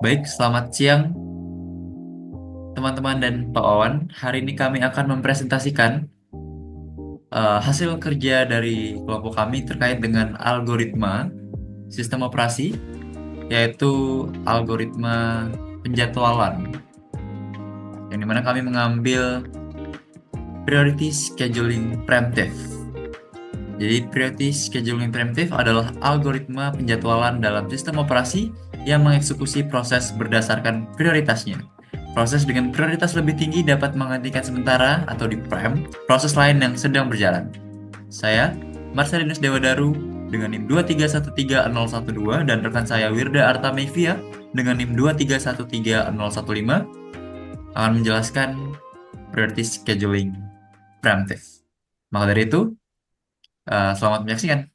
Baik, selamat siang teman-teman dan Pak Wawan. Hari ini kami akan mempresentasikan hasil kerja dari kelompok kami terkait dengan algoritma sistem operasi, yaitu algoritma penjadwalan, yang dimana kami mengambil priority scheduling preemptive. Jadi, priority scheduling preemptive adalah algoritma penjadwalan dalam sistem operasi yang mengeksekusi proses berdasarkan prioritasnya. Proses dengan prioritas lebih tinggi dapat menghentikan sementara atau di-preempt proses lain yang sedang berjalan. Saya, Marcelinus Dewadaru dengan NIM 2313012 dan rekan saya Wirda Artamevia dengan NIM 2313015 akan menjelaskan priority scheduling preemptive. Maka dari itu, selamat menyaksikan.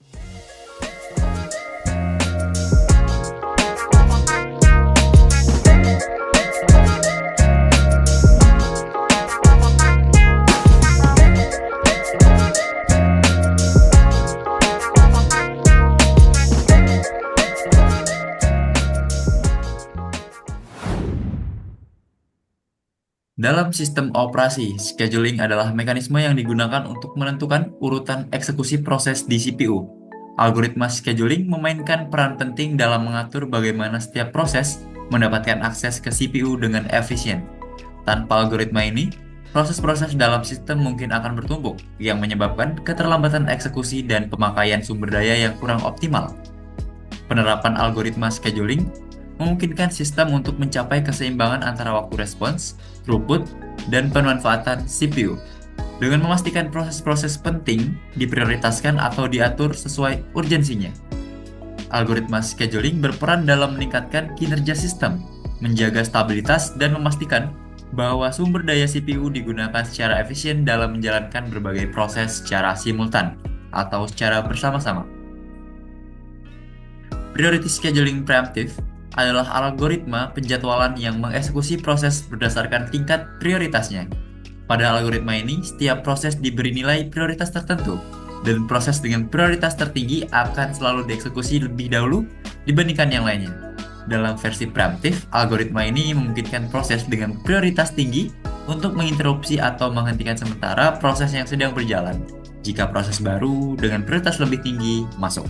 Dalam sistem operasi, scheduling adalah mekanisme yang digunakan untuk menentukan urutan eksekusi proses di CPU. Algoritma scheduling memainkan peran penting dalam mengatur bagaimana setiap proses mendapatkan akses ke CPU dengan efisien. Tanpa algoritma ini, proses-proses dalam sistem mungkin akan bertumpuk, yang menyebabkan keterlambatan eksekusi dan pemakaian sumber daya yang kurang optimal. Penerapan algoritma scheduling memungkinkan sistem untuk mencapai keseimbangan antara waktu respons, throughput, dan pemanfaatan CPU. Dengan memastikan proses-proses penting diprioritaskan atau diatur sesuai urgensinya. Algoritma scheduling berperan dalam meningkatkan kinerja sistem, menjaga stabilitas, dan memastikan bahwa sumber daya CPU digunakan secara efisien dalam menjalankan berbagai proses secara simultan atau secara bersama-sama. Priority scheduling preemptive adalah algoritma penjadwalan yang mengeksekusi proses berdasarkan tingkat prioritasnya. Pada algoritma ini, setiap proses diberi nilai prioritas tertentu, dan proses dengan prioritas tertinggi akan selalu dieksekusi lebih dahulu dibandingkan yang lainnya. Dalam versi preemptive, algoritma ini memungkinkan proses dengan prioritas tinggi untuk menginterupsi atau menghentikan sementara proses yang sedang berjalan jika proses baru dengan prioritas lebih tinggi masuk.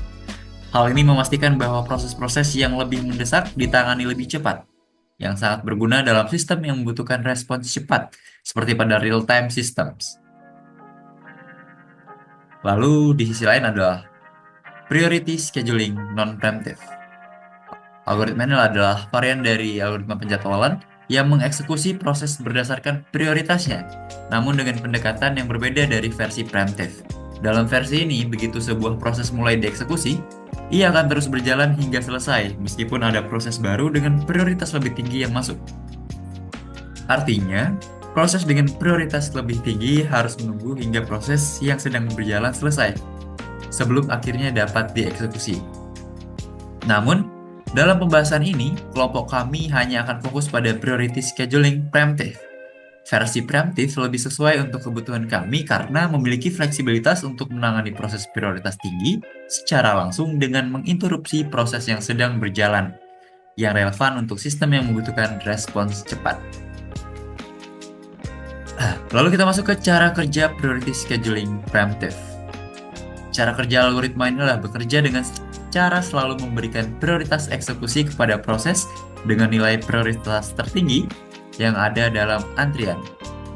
Hal ini memastikan bahwa proses-proses yang lebih mendesak ditangani lebih cepat, yang sangat berguna dalam sistem yang membutuhkan respons cepat, seperti pada real-time systems. Lalu, di sisi lain adalah priority scheduling non-preemptive. Algoritma ini adalah varian dari algoritma penjadwalan yang mengeksekusi proses berdasarkan prioritasnya, namun dengan pendekatan yang berbeda dari versi preemptive. Dalam versi ini, begitu sebuah proses mulai dieksekusi, ia akan terus berjalan hingga selesai, meskipun ada proses baru dengan prioritas lebih tinggi yang masuk. Artinya, proses dengan prioritas lebih tinggi harus menunggu hingga proses yang sedang berjalan selesai, sebelum akhirnya dapat dieksekusi. Namun, dalam pembahasan ini, kelompok kami hanya akan fokus pada priority scheduling preemptive. Versi preemptive lebih sesuai untuk kebutuhan kami karena memiliki fleksibilitas untuk menangani proses prioritas tinggi secara langsung dengan menginterupsi proses yang sedang berjalan, yang relevan untuk sistem yang membutuhkan respons cepat. Lalu kita masuk ke cara kerja priority scheduling preemptive. Cara kerja algoritma ini adalah bekerja dengan cara selalu memberikan prioritas eksekusi kepada proses dengan nilai prioritas tertinggi yang ada dalam antrian.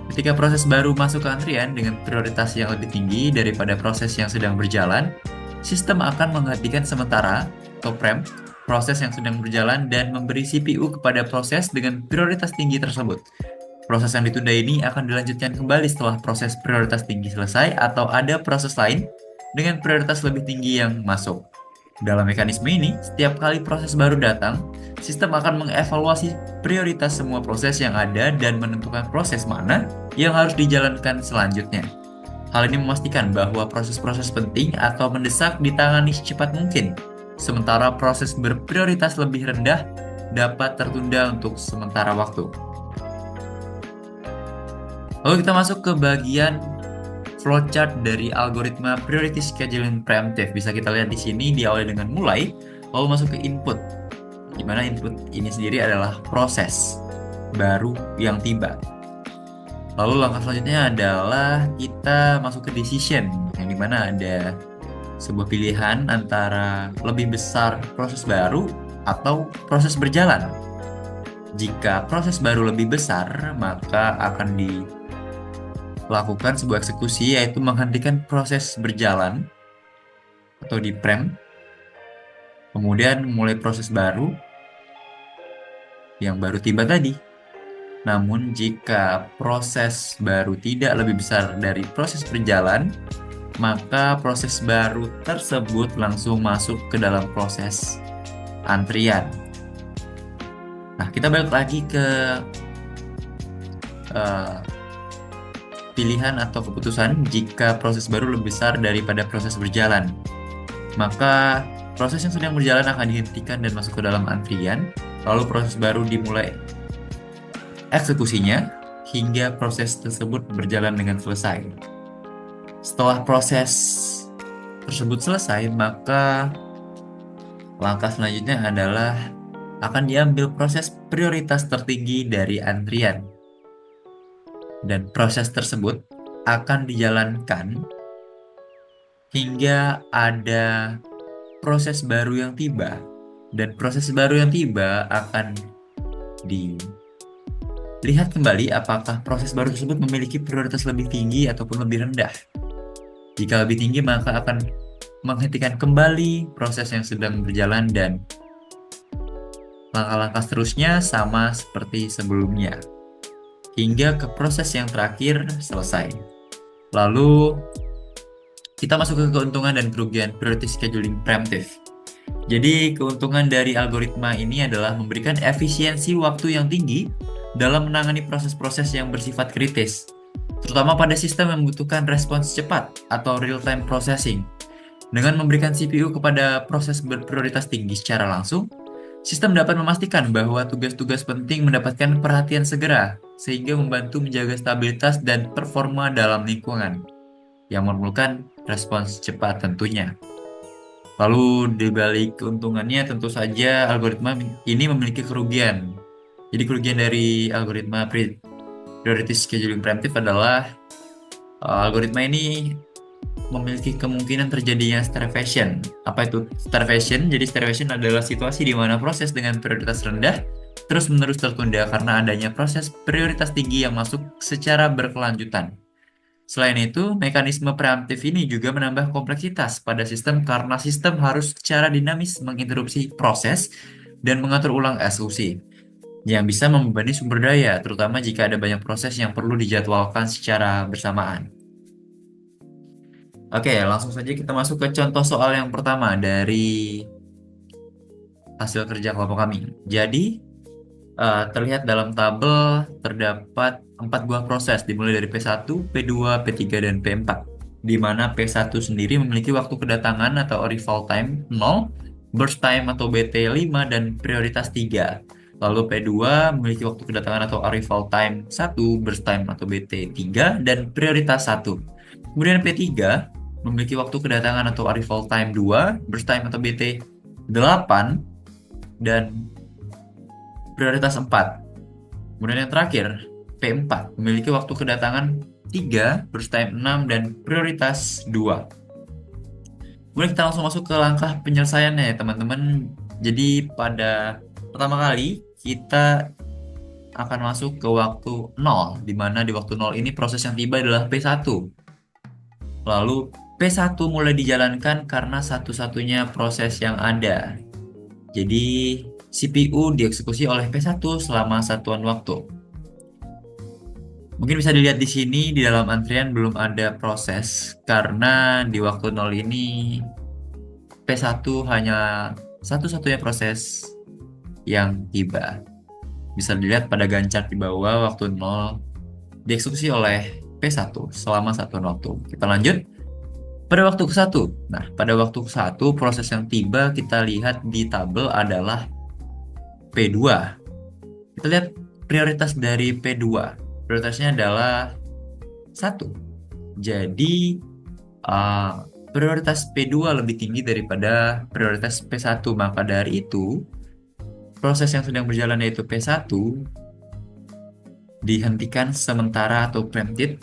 Ketika proses baru masuk ke antrian dengan prioritas yang lebih tinggi daripada proses yang sedang berjalan, sistem akan menghentikan sementara atau preempt proses yang sedang berjalan dan memberi CPU kepada proses dengan prioritas tinggi tersebut. Proses yang ditunda ini akan dilanjutkan kembali setelah proses prioritas tinggi selesai atau ada proses lain dengan prioritas lebih tinggi yang masuk. Dalam mekanisme ini, setiap kali proses baru datang, sistem akan mengevaluasi prioritas semua proses yang ada dan menentukan proses mana yang harus dijalankan selanjutnya. Hal ini memastikan bahwa proses-proses penting atau mendesak ditangani secepat mungkin, sementara proses berprioritas lebih rendah dapat tertunda untuk sementara waktu. Lalu kita masuk ke bagian flowchart dari algoritma priority scheduling preemptive. Bisa kita lihat di sini diawali dengan mulai, lalu masuk ke input. di mana input ini sendiri adalah proses baru yang tiba. Lalu langkah selanjutnya adalah kita masuk ke decision, yang dimana ada sebuah pilihan antara lebih besar proses baru atau proses berjalan. Jika proses baru lebih besar, maka akan dilakukan sebuah eksekusi, yaitu menghentikan proses berjalan atau di prem, kemudian mulai proses baru yang baru tiba tadi. Namun jika proses baru tidak lebih besar dari proses berjalan, maka proses baru tersebut langsung masuk ke dalam proses antrian. Nah, kita balik lagi ke eh, pilihan atau keputusan jika proses baru lebih besar daripada proses berjalan. Maka proses yang sedang berjalan akan dihentikan dan masuk ke dalam antrian, lalu proses baru dimulai eksekusinya hingga proses tersebut berjalan dengan selesai. Setelah proses tersebut selesai, maka langkah selanjutnya adalah akan diambil proses prioritas tertinggi dari antrian. Dan proses tersebut akan dijalankan hingga ada proses baru yang tiba. Dan proses baru yang tiba akan dilihat kembali apakah proses baru tersebut memiliki prioritas lebih tinggi ataupun lebih rendah. Jika lebih tinggi, maka akan menghentikan kembali proses yang sedang berjalan dan langkah-langkah seterusnya sama seperti sebelumnya hingga ke proses yang terakhir selesai. Lalu kita masuk ke keuntungan dan kerugian priority scheduling preemptive. Jadi keuntungan dari algoritma ini adalah memberikan efisiensi waktu yang tinggi dalam menangani proses-proses yang bersifat kritis, terutama pada sistem yang membutuhkan respons cepat atau real-time processing. Dengan memberikan CPU kepada proses berprioritas tinggi secara langsung, sistem dapat memastikan bahwa tugas-tugas penting mendapatkan perhatian segera, sehingga membantu menjaga stabilitas dan performa dalam lingkungan yang memerlukan respons cepat tentunya. Lalu di balik keuntungannya tentu saja algoritma ini memiliki kerugian. Jadi kerugian dari algoritma priority scheduling preemptive adalah algoritma ini memiliki kemungkinan terjadinya starvation. Apa itu starvation? Jadi starvation adalah situasi di mana proses dengan prioritas rendah terus-menerus tertunda karena adanya proses prioritas tinggi yang masuk secara berkelanjutan. Selain itu, mekanisme preemptif ini juga menambah kompleksitas pada sistem karena sistem harus secara dinamis menginterupsi proses dan mengatur ulang eksekusi, yang bisa membebani sumber daya, terutama jika ada banyak proses yang perlu dijadwalkan secara bersamaan. Oke, langsung saja kita masuk ke contoh soal yang pertama dari hasil kerja kelompok kami. Jadi, terlihat dalam tabel terdapat 4 buah proses dimulai dari P1, P2, P3, dan P4. Di mana P1 sendiri memiliki waktu kedatangan atau arrival time 0, burst time atau BT 5, dan prioritas 3. Lalu P2 memiliki waktu kedatangan atau arrival time 1, burst time atau BT 3, dan prioritas 1. Kemudian P3 memiliki waktu kedatangan atau arrival time 2, burst time atau BT 8, dan prioritas 4. Kemudian yang terakhir, P4 memiliki waktu kedatangan 3, burst time 6, dan prioritas 2. Kemudian kita langsung masuk ke langkah penyelesaiannya ya teman-teman. Jadi pada pertama kali kita akan masuk ke waktu 0, di mana di waktu 0 ini proses yang tiba adalah P1. Lalu P1 mulai dijalankan karena satu-satunya proses yang ada. Jadi CPU dieksekusi oleh P1 selama satuan waktu. Mungkin bisa dilihat di sini di dalam antrian belum ada proses karena di waktu 0 ini P1 hanya satu-satunya proses yang tiba. Bisa dilihat pada gancar di bawah waktu 0 dieksekusi oleh P1 selama satuan waktu. Kita lanjut pada waktu ke-1. Nah, pada waktu ke-1 proses yang tiba kita lihat di tabel adalah P2. Kita lihat prioritas dari P2. Prioritasnya adalah 1. Jadi prioritas P2 lebih tinggi daripada prioritas P1. Maka dari itu proses yang sedang berjalan yaitu P1 dihentikan sementara atau preempted,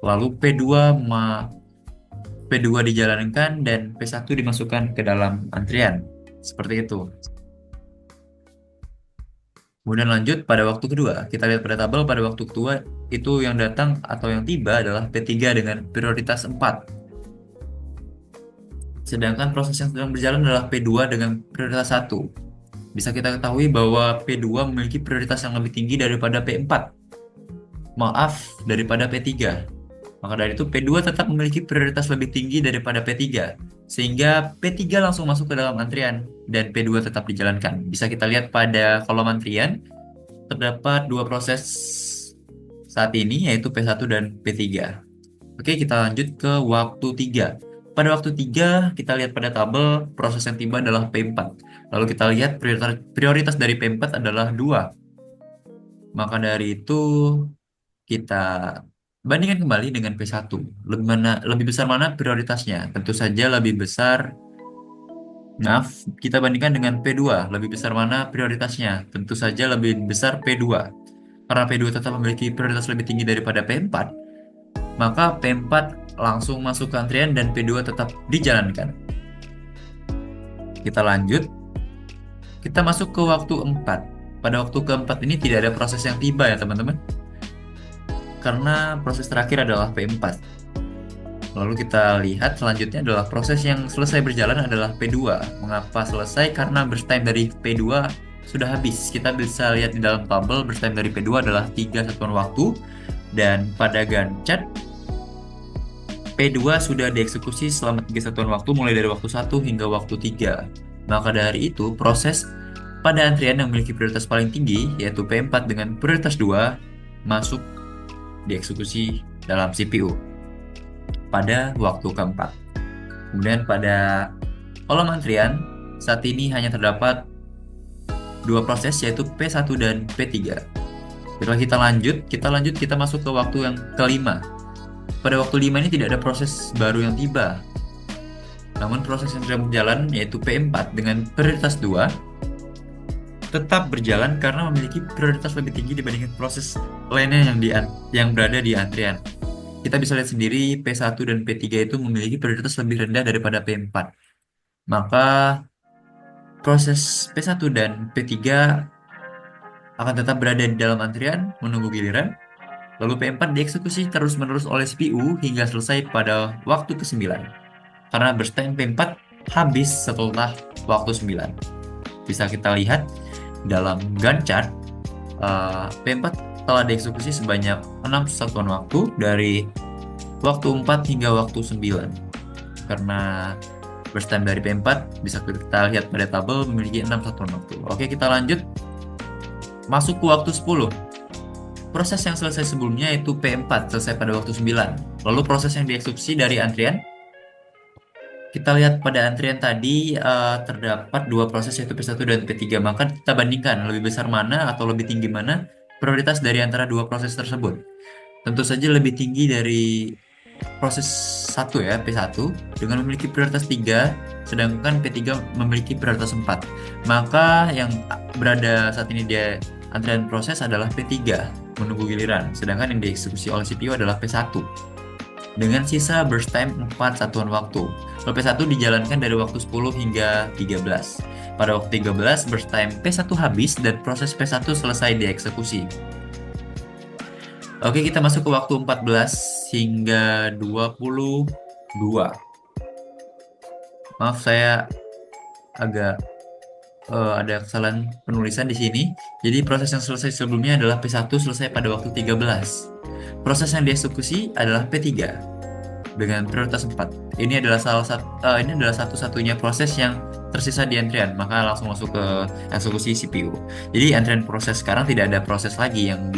lalu P2 dijalankan dan P1 dimasukkan ke dalam antrian. Seperti itu. Kemudian lanjut pada waktu kedua. Kita lihat pada tabel pada waktu kedua itu yang datang atau yang tiba adalah P3 dengan prioritas 4. Sedangkan proses yang sedang berjalan adalah P2 dengan prioritas 1. Bisa kita ketahui bahwa P2 memiliki prioritas yang lebih tinggi daripada P4. Maaf, daripada P3. Maka dari itu P2 tetap memiliki prioritas lebih tinggi daripada P3. Sehingga P3 langsung masuk ke dalam antrian dan P2 tetap dijalankan. Bisa kita lihat pada kolom antrian, terdapat dua proses saat ini yaitu P1 dan P3. Oke, kita lanjut ke waktu 3. Pada waktu 3, kita lihat pada tabel proses yang tiba adalah P4. Lalu kita lihat prioritas dari P4 adalah 2. Maka dari itu kita bandingkan kembali dengan P1. Lebih besar mana prioritasnya? Tentu saja lebih besar. Maaf, kita bandingkan dengan P2. Lebih besar mana prioritasnya? Tentu saja lebih besar P2. Karena P2 tetap memiliki prioritas lebih tinggi daripada P4, maka P4 langsung masuk ke antrian dan P2 tetap dijalankan. Kita lanjut. Kita masuk ke waktu 4. Pada waktu keempat ini tidak ada proses yang tiba ya teman-teman. Karena proses terakhir adalah P4. Lalu kita lihat selanjutnya adalah proses yang selesai berjalan adalah P2. Mengapa selesai? Karena burst time dari P2 sudah habis. Kita bisa lihat di dalam tabel burst time dari P2 adalah 3 satuan waktu. Dan pada Gantt chart P2 sudah dieksekusi selama 3 satuan waktu mulai dari waktu 1 hingga waktu 3. Maka dari itu proses pada antrian yang memiliki prioritas paling tinggi yaitu P4 dengan prioritas 2 masuk dieksekusi dalam CPU pada waktu keempat. Kemudian pada kolom antrian saat ini hanya terdapat dua proses yaitu P1 dan P3. Setelah kita lanjut kita masuk ke waktu yang kelima. Pada waktu 5 ini tidak ada proses baru yang tiba. Namun proses yang sedang berjalan yaitu P4 dengan prioritas 2 tetap berjalan karena memiliki prioritas lebih tinggi dibandingkan proses lainnya yang berada di antrian. Kita bisa lihat sendiri P1 dan P3 itu memiliki prioritas lebih rendah daripada P4. Maka proses P1 dan P3 akan tetap berada di dalam antrian menunggu giliran. Lalu P4 dieksekusi terus-menerus oleh CPU hingga selesai pada waktu ke-9. Karena burst time P4 habis setelah waktu 9. Bisa kita lihat dalam Gantt chart P4 telah dieksekusi sebanyak 6 satuan waktu dari waktu 4 hingga waktu 9. Karena burst time dari P4 bisa kita lihat pada tabel memiliki 6 satuan waktu. Oke, kita lanjut masuk ke waktu 10. Proses yang selesai sebelumnya yaitu P4 selesai pada waktu 9. Lalu proses yang dieksekusi dari antrian, kita lihat pada antrian tadi terdapat dua proses yaitu P1 dan P3. Maka kita bandingkan lebih besar mana atau lebih tinggi mana prioritas dari antara dua proses tersebut. Tentu saja lebih tinggi dari proses 1 ya, P1 dengan memiliki prioritas 3, sedangkan P3 memiliki prioritas 4. Maka yang berada saat ini di antrian proses adalah P3 menunggu giliran, sedangkan yang dieksekusi oleh CPU adalah P1 dengan sisa burst time 4 satuan waktu. Lalu P1 dijalankan dari waktu 10 hingga 13. Pada waktu 13 burst time P1 habis dan proses P1 selesai dieksekusi. Oke, kita masuk ke waktu 14 hingga 22. Maaf, saya agak ada kesalahan penulisan di sini. Jadi proses yang selesai sebelumnya adalah P1 selesai pada waktu 13. Proses yang dieksekusi adalah P3 dengan prioritas 4. Ini adalah satu-satunya proses yang tersisa di antrian, maka langsung masuk ke eksekusi CPU. Jadi antrian proses sekarang tidak ada proses lagi yang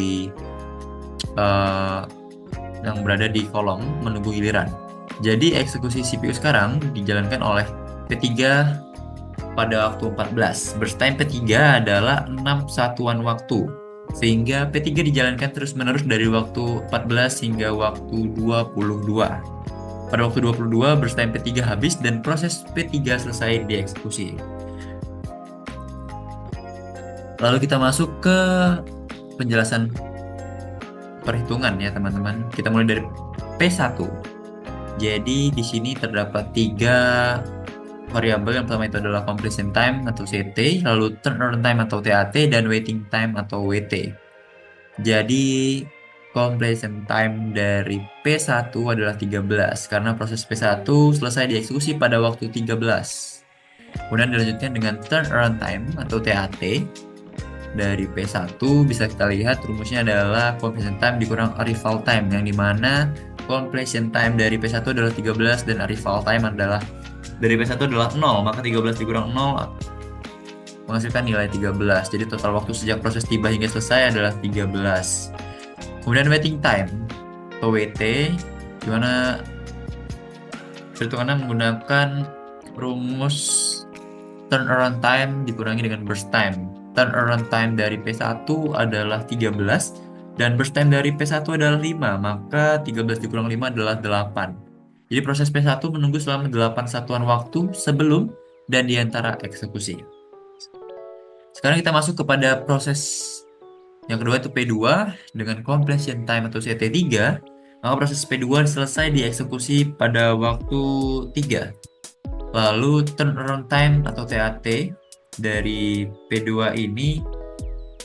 berada di kolom menunggu giliran. Jadi eksekusi CPU sekarang dijalankan oleh P3 pada waktu 14. Burst time P3 adalah 6 satuan waktu. Sehingga P3 dijalankan terus-menerus dari waktu 14 hingga waktu 22. Pada waktu 22, burst time P3 habis dan proses P3 selesai dieksekusi. Lalu kita masuk ke penjelasan perhitungan ya teman-teman. Kita mulai dari P1. Jadi di sini terdapat 3 variabel. Yang pertama itu adalah completion time atau CT, lalu turnaround time atau TAT, dan waiting time atau WT. Jadi completion time dari P1 adalah 13 karena proses P1 selesai dieksekusi pada waktu 13. Kemudian dilanjutkan dengan turnaround time atau TAT. Dari P1 bisa kita lihat rumusnya adalah completion time dikurang arrival time, yang dimana completion time dari P1 adalah 13 dan arrival time adalah dari P1 adalah 0, maka 13 dikurang 0 menghasilkan nilai 13. Jadi total waktu sejak proses tiba hingga selesai adalah 13. Kemudian waiting time atau WT, dimana perhitungannya menggunakan rumus turnaround time dikurangi dengan burst time. Turnaround time dari P1 adalah 13 dan burst time dari P1 adalah 5, maka 13 dikurang 5 adalah 8. Jadi proses P1 menunggu selama 8 satuan waktu sebelum dan di antara eksekusi. Sekarang kita masuk kepada proses yang kedua, itu P2 dengan completion time atau CT3. Maka proses P2 selesai dieksekusi pada waktu 3. Lalu turnaround time atau TAT dari P2 ini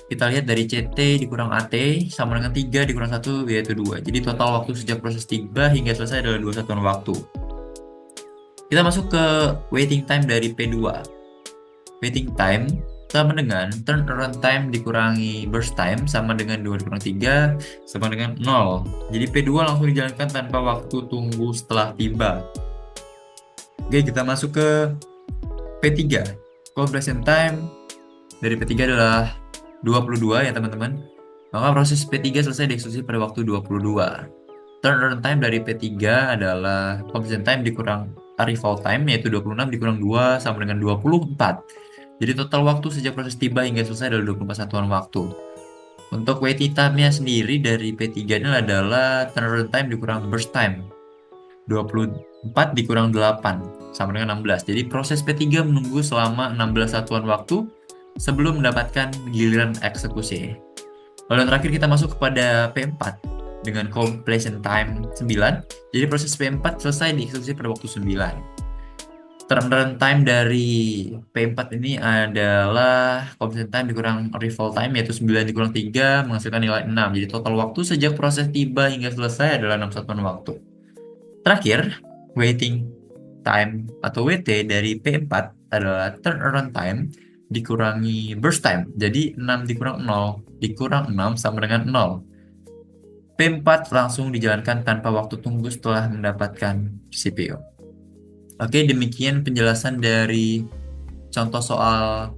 kita lihat dari CT dikurang AT sama dengan 3 dikurang 1 yaitu 2. Jadi total waktu sejak proses tiba hingga selesai adalah 2 satuan waktu. Kita masuk ke waiting time dari P2. Waiting time sama dengan turnaround time dikurangi burst time sama dengan 2 dikurang 3 sama dengan 0. Jadi P2 langsung dijalankan tanpa waktu tunggu setelah tiba. Oke, kita masuk ke P3. Completion time dari P3 adalah 22 ya teman-teman. Maka proses P3 selesai dieksekusi pada waktu 22. Turnaround time dari P3 adalah completion time dikurang arrival time, yaitu 26 dikurang 2 sama dengan 24. Jadi total waktu sejak proses tiba hingga selesai adalah 24 satuan waktu. Untuk waiting time-nya sendiri dari P3 ini adalah turnaround time dikurang burst time. 24 dikurang 8 sama dengan 16. Jadi proses P3 menunggu selama 16 satuan waktu sebelum mendapatkan giliran eksekusi. Lalu yang terakhir kita masuk kepada P4 dengan completion time 9. Jadi proses P4 selesai dieksekusi pada waktu 9. Turnaround time dari P4 ini adalah completion time dikurang arrival time, yaitu 9 dikurang 3 menghasilkan nilai 6. Jadi total waktu sejak proses tiba hingga selesai adalah 6 satuan waktu. Terakhir, waiting time atau WT dari P4 adalah turnaround time dikurangi burst time. Jadi 6 dikurang 0 dikurang 6 sama dengan 0. P4 langsung dijalankan tanpa waktu tunggu setelah mendapatkan CPU. Oke, demikian penjelasan dari contoh soal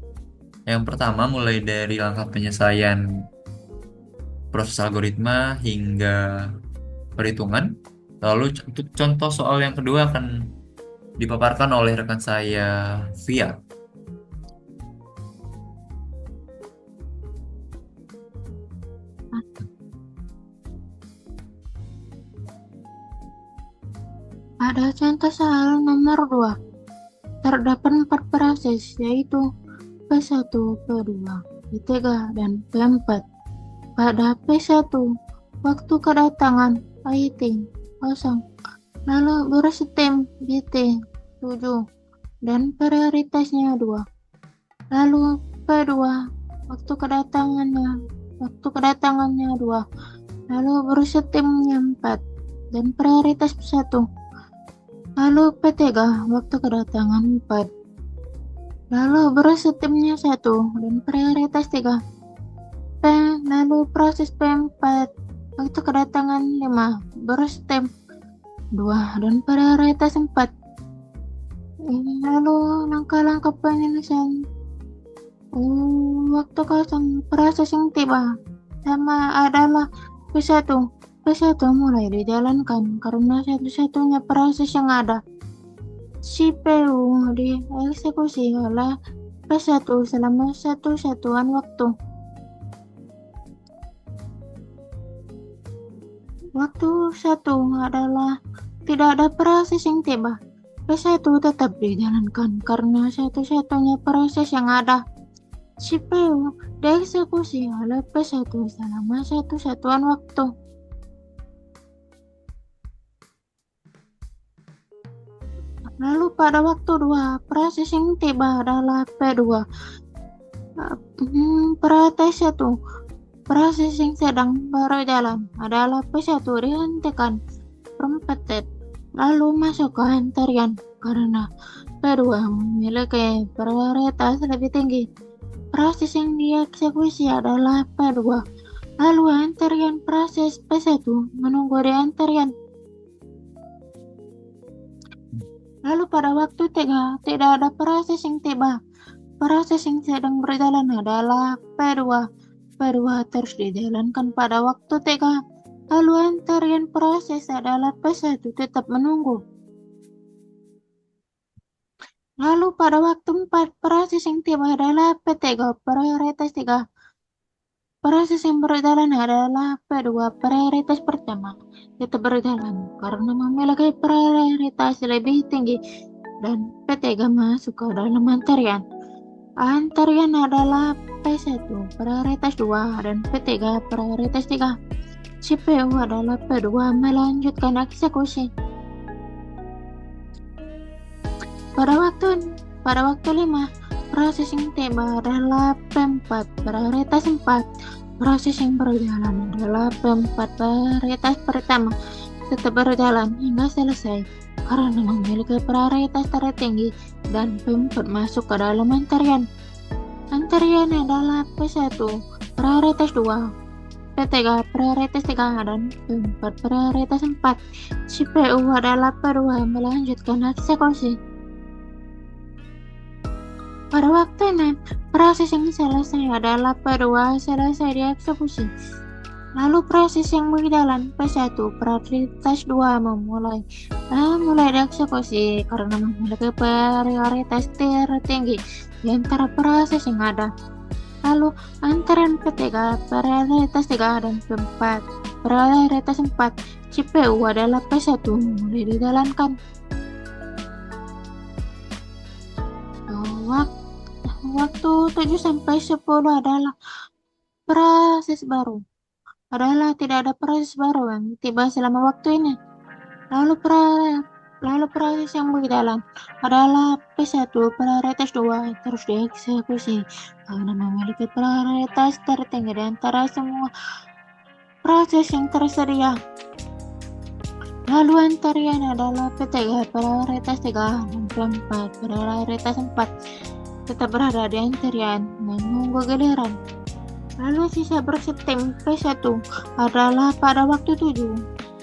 yang pertama, mulai dari langkah penyelesaian proses algoritma hingga perhitungan. Lalu untuk contoh soal yang kedua akan dipaparkan oleh rekan saya, Via. Pada contoh soal nomor 2, terdapat 4 proses, yaitu P1, P2, P3, dan P4. Pada P1, waktu kedatangan IT 0, lalu berstem BT 7, dan prioritasnya 2. Lalu P2, waktu kedatangannya 2, lalu berstemnya 4, dan prioritas 1. Lalu P3, waktu kedatangan 4. Lalu berstemnya 1 dan prioritas 3. Lalu proses P4, waktu kedatangan 5, berstem 2 dan prioritas 4. Lalu langkah-langkah penyelesaian waktu kosong proses yang tiba sama adalah P1 mulai dijalankan karena satu-satunya proses yang ada. CPU dieksekusi oleh P1 selama 1 satuan waktu. Waktu 1 adalah tidak ada proses yang tiba. P1 tetap dijalankan karena satu-satunya proses yang ada. CPU dieksekusi oleh P1 selama satu satuan waktu. Lalu pada waktu 2, proses yang tiba adalah P2. Proses 1, proses yang sedang berjalan adalah P1 dihentikan perempatan, lalu masuk ke antrian karena P2 memiliki prioritas lebih tinggi. Proses yang dieksekusi adalah P2, lalu antrian proses P1 menunggu di antrian. Lalu pada waktu 3 tidak ada proses yang tiba. Proses yang sedang berjalan adalah P2. P2 terus dijalankan pada waktu 3. Lalu antrian proses adalah P1 tetap menunggu. Lalu pada waktu 4 proses yang tiba adalah P3 prioritas 3. Proses yang berjalan adalah P2 prioritas pertama tetap berjalan karena memiliki prioritas lebih tinggi dan P3 masuk ke dalam antrian. Antrian adalah P1 prioritas 2 dan P3 prioritas 3. CPU adalah P2 melanjutkan eksekusi. Pada waktu 5, proses yang tiba adalah P4 prioritas 4. Proses yang berjalan adalah P4 prioritas pertama tetap berjalan hingga selesai karena memiliki prioritas tertinggi dan P4 masuk ke dalam antrian. Antrian adalah P1 prioritas 2, P3 prioritas 3 dan P4 prioritas 4. CPU adalah P2 melanjutkan eksekusi. Pada waktu 6, proses yang selesai adalah P2 selesai dieksekusi. Lalu proses yang berjalan P1 prioritas 2 mulai dieksekusi karena memiliki prioritas tertinggi di antara proses yang ada. Lalu antrian P3 prioritas 3 dan P4 prioritas 4. CPU adalah P1 mulai dijalankan. Waktu 7 sampai 10 adalah proses baru. Tidak ada proses baru yang tiba selama waktu ini. Lalu proses yang berjalan adalah P1 prioritas 2 terus dieksekusi karena memiliki prioritas tertinggi di antara semua proses yang tersedia. Lalu antrian adalah P3 prioritas 3 dan P4 prioritas 4 tetap berada di antrian menunggu giliran. Lalu sisa bersetem P1 adalah pada waktu 7.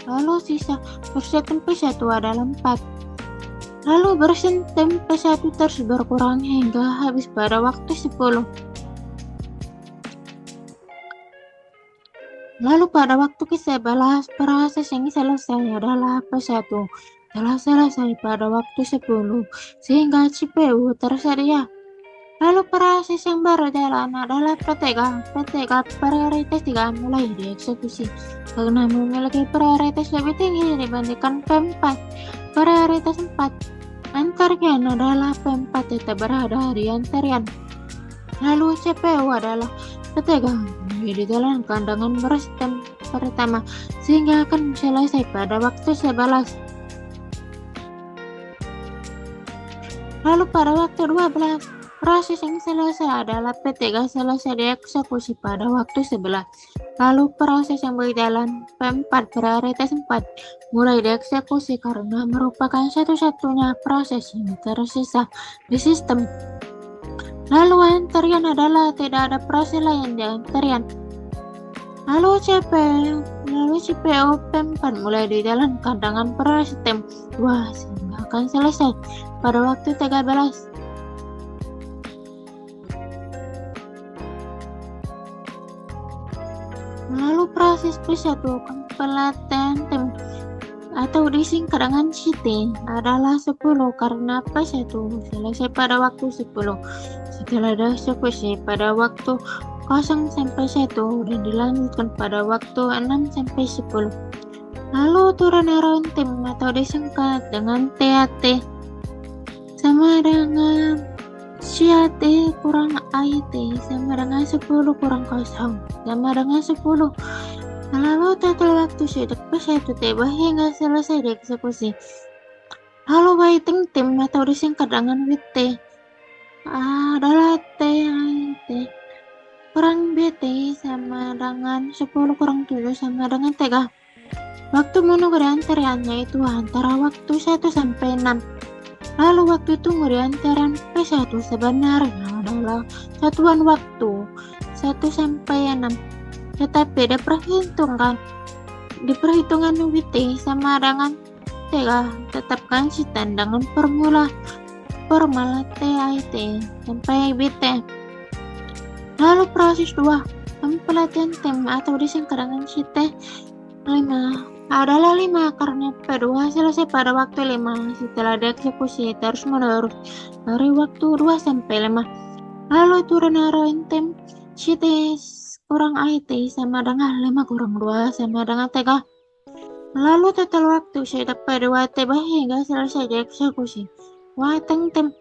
Lalu sisa bersetem P1 adalah 4. Lalu bersetem P1 terus berkurang hingga habis pada waktu 10. Lalu pada waktu ke-11 proses yang selesai adalah P1 telah selesai pada waktu 10 sehingga CPU tersedia. Lalu proses yang berjalan adalah P3 prioritas 3 mulai dieksekusi karena memiliki prioritas lebih tinggi dibandingkan P4 prioritas 4. Antrian adalah P4 tetap berada di antrian. Lalu CPU adalah P3 mulai dijalankan dengan bersetem pertama sehingga akan selesai pada waktu 11. Lalu pada waktu 12 proses yang selesai adalah P3 selesai dieksekusi pada waktu 11. Lalu proses yang berjalan P4 prioritas 4 mulai dieksekusi karena merupakan satu-satunya proses yang tersisa di sistem. Lalu antrian adalah tidak ada proses lain di antrian. Lalu CPU P4 mulai dijalankan dengan proses sistem 2 sehingga akan selesai pada waktu 13. Lalu proses P1 completion time atau disingkat dengan CT adalah 10 karena P1 selesai pada waktu 10 setelah dieksekusi pada waktu 0 sampai 1 dan dilanjutkan pada waktu 6 sampai 10. Lalu turnaround time atau disingkat dengan TAT sama dengan CAT kurang IT sama dengan 10 kurang 0 sama dengan 10. Lalu total waktu sidak P1 tiba hingga selesai dieksekusi. Lalu waiting time atau disingkat dengan WT adalah TIT kurang BT sama dengan 10 kurang 7 sama dengan 3. Waktu menunggu di antriannya itu antara waktu 1 sampai 6. Lalu waktu tunggu di antrean P1 sebenarnya adalah satuan waktu 1 sampai 6. Tetapi di perhitungan WT sama dengan 3 tetap konsisten dengan formula TIT sampai BT. Lalu proses 2 pelatihan tim atau disingkat dengan CT 5 adalah 5 karena P2 selesai pada waktu 5 setelah dieksekusi terus menerus dari waktu 2 sampai 5. Lalu turun arrow tim CT kurang IT sama dengan 5 kurang 2 sama dengan 3. Lalu total waktu setup P2 tiba hingga selesai dieksekusi. Waiting time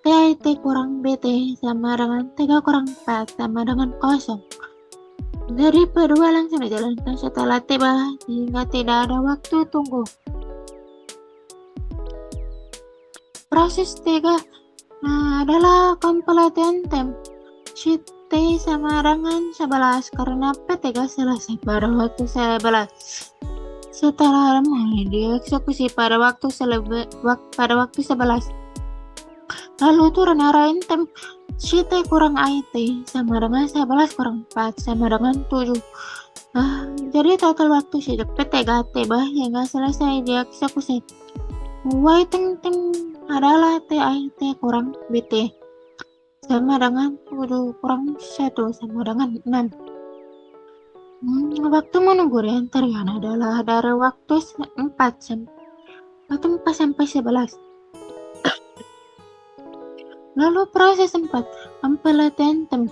TIT kurang BT sama dengan 3 kurang 4 sama dengan 0. Dari P2 langsung dijalankan setelah tiba sehingga tidak ada waktu tunggu. Proses 3 adalah pelatihan time CT sama dengan 11 karena P3 selesai pada waktu 11 setelah mulai dieksekusi pada waktu 11. Lalu turun arrow time CT kurang IT sama dengan 11 kurang 4 sama dengan 7. Jadi total waktu sidak P3 tiba hingga selesai dieksekusi. Waiting time adalah TIT kurang BT sama dengan 7 kurang 1 sama dengan 6. Waktu menunggu di antrian adalah dari waktu 4 sampai 11. Lalu proses 4 pelatihan tim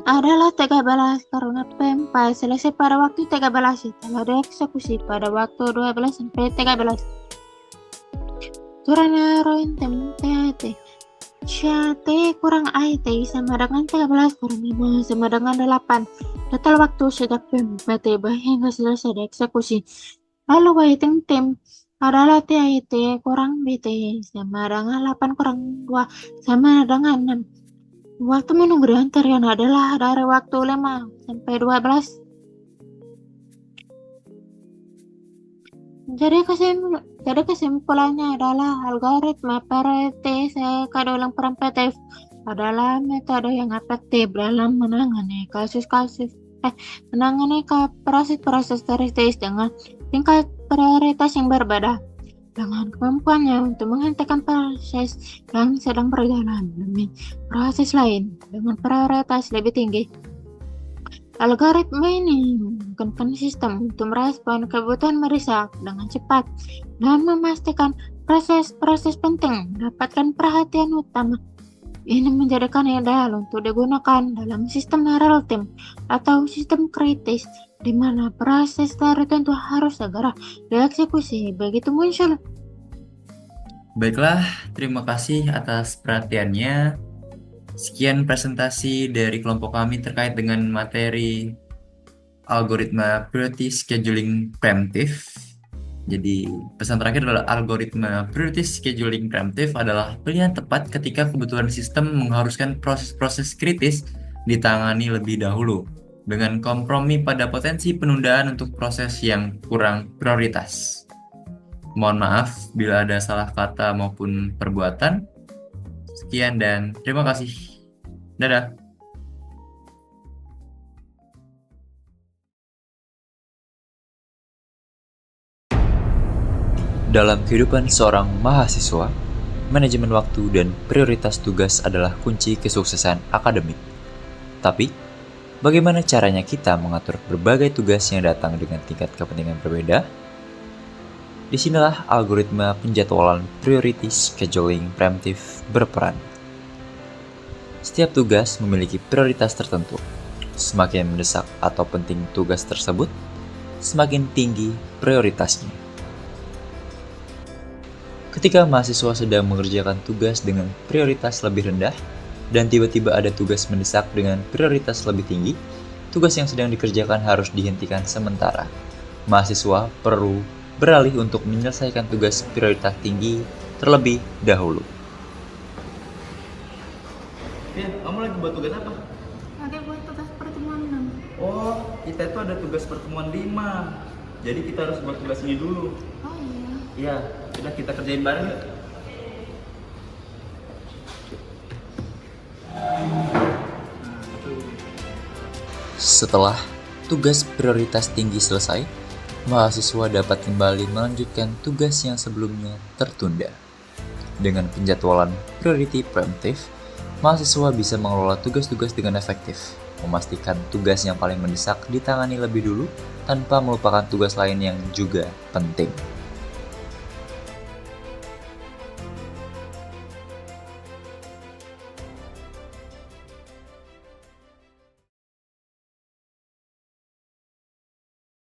adalah 13 karena P4 selesai pada waktu 13 setelah dieksekusi pada waktu 12 sampai 13. Turun arrow tim TIT CAT kurang IT sama dengan 13 kurang 5 sama dengan 8. Total waktu sejak P4 tiba hingga selesai dieksekusi. Lalu waiting time adalah TIT kurang BT sama dengan 8 kurang 2 sama dengan 6. Waktu menunggu di antrian adalah dari waktu 5 sampai 12. Jadi kesimpulannya adalah algoritma PRT kadang preventif adalah metode yang efektif dalam menangani proses kritis dengan tingkat prioritas yang berbeda, dengan kemampuannya untuk menghentikan proses yang sedang berjalan demi proses lain dengan prioritas lebih tinggi. Algoritma ini memungkinkan sistem untuk merespon kebutuhan mendesak dengan cepat dan memastikan proses-proses penting mendapatkan perhatian utama. Ini menjadikan ideal untuk digunakan dalam sistem real time atau sistem kritis di mana proses tertentu harus segera dieksekusi begitu muncul. Baiklah, terima kasih atas perhatiannya. Sekian presentasi dari kelompok kami terkait dengan materi algoritma priority scheduling preemptive. Jadi pesan terakhir adalah algoritma priority scheduling preemptive adalah pilihan tepat ketika kebutuhan sistem mengharuskan proses-proses kritis ditangani lebih dahulu, dengan kompromi pada potensi penundaan untuk proses yang kurang prioritas. Mohon maaf bila ada salah kata maupun perbuatan. Sekian dan terima kasih. Dadah. Dalam kehidupan seorang mahasiswa, manajemen waktu dan prioritas tugas adalah kunci kesuksesan akademik. Tapi, bagaimana caranya kita mengatur berbagai tugas yang datang dengan tingkat kepentingan berbeda? Disinilah algoritma penjadwalan priority scheduling preemptive berperan. Setiap tugas memiliki prioritas tertentu. Semakin mendesak atau penting tugas tersebut, semakin tinggi prioritasnya. Ketika mahasiswa sedang mengerjakan tugas dengan prioritas lebih rendah, dan tiba-tiba ada tugas mendesak dengan prioritas lebih tinggi, tugas yang sedang dikerjakan harus dihentikan sementara. Mahasiswa perlu beralih untuk menyelesaikan tugas prioritas tinggi terlebih dahulu. Vin, kamu lagi buat tugas apa? Lagi buat tugas pertemuan 6. Oh, kita itu ada tugas pertemuan 5. Jadi kita harus buat tugas ini dulu. Oh iya. Iya, udah kita kerjain bareng yuk. Setelah tugas prioritas tinggi selesai, mahasiswa dapat kembali melanjutkan tugas yang sebelumnya tertunda. Dengan penjadwalan priority preemptive, mahasiswa bisa mengelola tugas-tugas dengan efektif, memastikan tugas yang paling mendesak ditangani lebih dulu tanpa melupakan tugas lain yang juga penting.